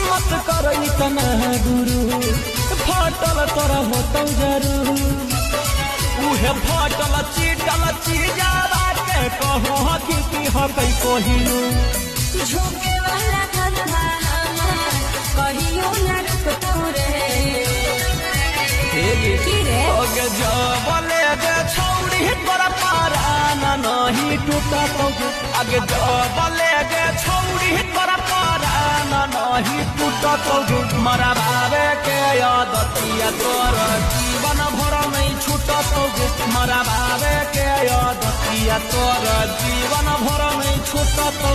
मत कर इतना गुरु फाटल तोरा होतौ जरूर उहे फाटल चीटल चीजावा के कहो की हकै कोहिनू झुके वाला घरवा हमार कहियो न रुकतौ रे ओगे जबले गे छौड़ी तोरा पारान नहीं टूटतौ आगे जबले गे छौड़ी तोरा पारान नहीं टूटतौ मरा बाबे के आदतिया तोर जीवन भर नहीं छूटतौ मरा बाबे के आदतिया तोर जीवन भर नहीं छूटतौ